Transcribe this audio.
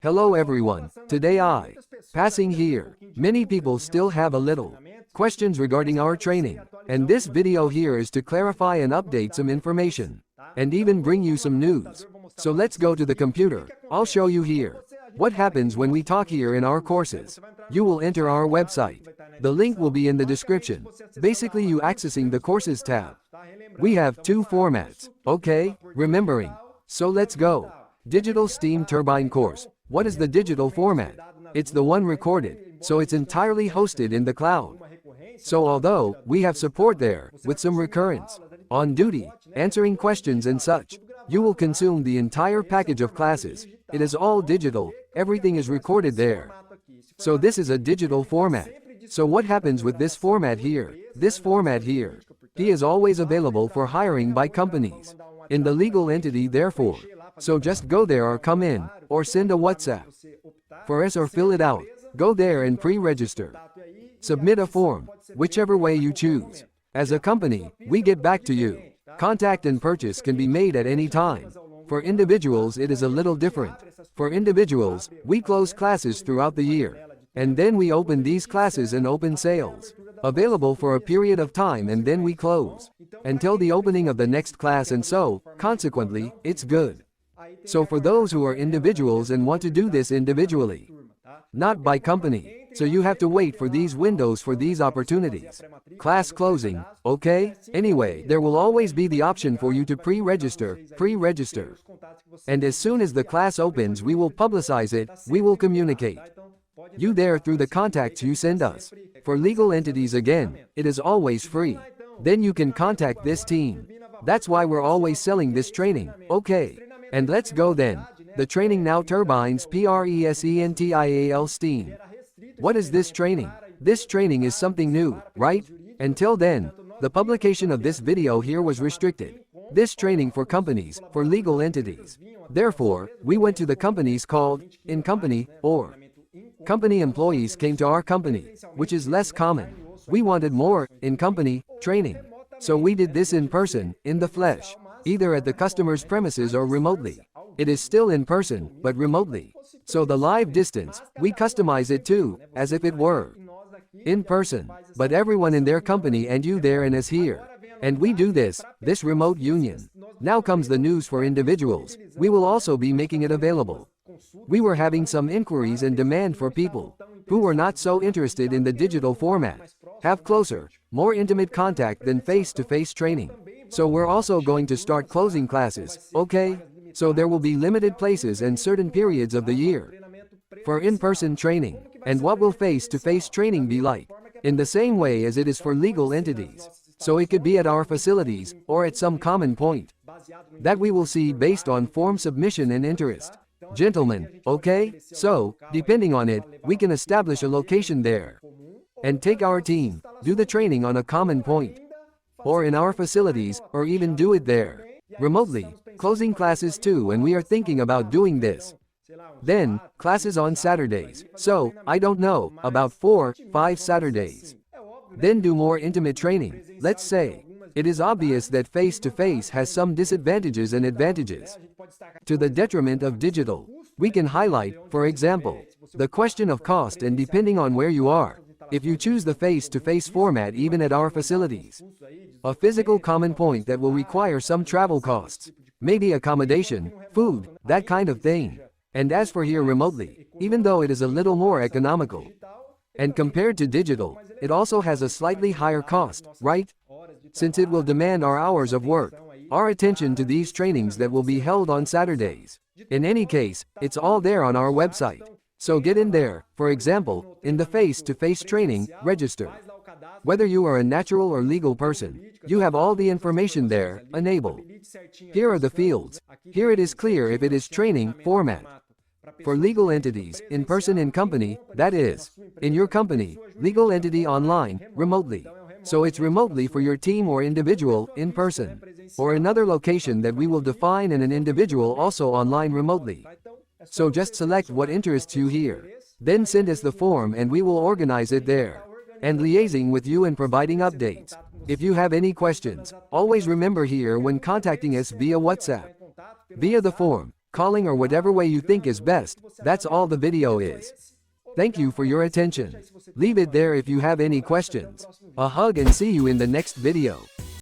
Hello everyone, today passing here. Many people still have a little questions regarding our training, and this video here is to clarify and update some information, and even bring you some news. So let's go to the computer, I'll show you here. What happens when we talk here in our courses? You will enter our website. The link will be in the description. Basically you accessing the courses tab. We have two formats, okay? Remembering. So let's go. Digital Steam Turbine course. What is the digital format? It's the one recorded, so it's entirely hosted in the cloud. So although we have support there, with some recurrence, on duty, answering questions and such, you will consume the entire package of classes. It is all digital, everything is recorded there. So this is a digital format. So what happens with this format here? This format here, he is always available for hiring by companies. In the legal entity therefore. So just go there or come in, or send a WhatsApp. For us or fill it out, go there and pre-register. Submit a form, whichever way you choose. As a company, we get back to you. Contact and purchase can be made at any time. For individuals it is a little different. For individuals, we close classes throughout the year. And then we open these classes and open sales. Available for a period of time and then we close. Until the opening of the next class and so, consequently, it's good. So for those who are individuals and want to do this individually, not by company, so you have to wait for these windows for these opportunities. Class closing, okay? Anyway, there will always be the option for you to pre-register. And as soon as the class opens we will publicize it, we will communicate. You there through the contacts you send us. For legal entities again, it is always free. Then you can contact this team. That's why we're always selling this training, okay? And let's go then. The training now Turbines Presental Steam. What is this training? This training is something new, right? Until then, the publication of this video here was restricted. This training for companies, for legal entities. Therefore, we went to the companies called, in company, or company employees came to our company, which is less common. We wanted more, in company, training. So we did this in person, in the flesh. Either at the customer's premises or remotely. It is still in person, but remotely. So the live distance, we customize it too, as if it were in person, but everyone in their company and you there and us here. And we do this remote union. Now comes the news for individuals. We will also be making it available. We were having some inquiries and demand for people who were not so interested in the digital format. Have closer, more intimate contact than face-to-face training. So we're also going to start closing classes, okay? So there will be limited places and certain periods of the year for in-person training. And what will face-to-face training be like? In the same way as it is for legal entities. So it could be at our facilities, or at some common point. That we will see based on form submission and interest. Gentlemen, okay? So, depending on it, we can establish a location there. And take our team, do the training on a common point. Or in our facilities, or even do it there. Remotely, closing classes too, and we are thinking about doing this. Then, classes on Saturdays, so, I don't know, about 4-5 Saturdays. Then do more intimate training, let's say. It is obvious that face-to-face has some disadvantages and advantages. To the detriment of digital, we can highlight, for example, the question of cost and depending on where you are. If you choose the face-to-face format even at our facilities, a physical common point that will require some travel costs, maybe accommodation, food, that kind of thing. And as for here remotely, even though it is a little more economical, and compared to digital, it also has a slightly higher cost, right? Since it will demand our hours of work, our attention to these trainings that will be held on Saturdays. In any case, it's all there on our website. So get in there, for example, in the face-to-face training, register. Whether you are a natural or legal person, you have all the information there, enable. Here are the fields. Here it is clear if it is training, format. For legal entities, in person in company, that is, in your company, legal entity online, remotely. So it's remotely for your team or individual, in person. Or another location that we will define and an individual also online remotely. So just select what interests you here. Then send us the form and we will organize it there. And liaising with you and providing updates. If you have any questions, always remember here when contacting us via WhatsApp. Via the form, calling, or whatever way you think is best. That's all the video is. Thank you for your attention. Leave it there if you have any questions. A hug and see you in the next video.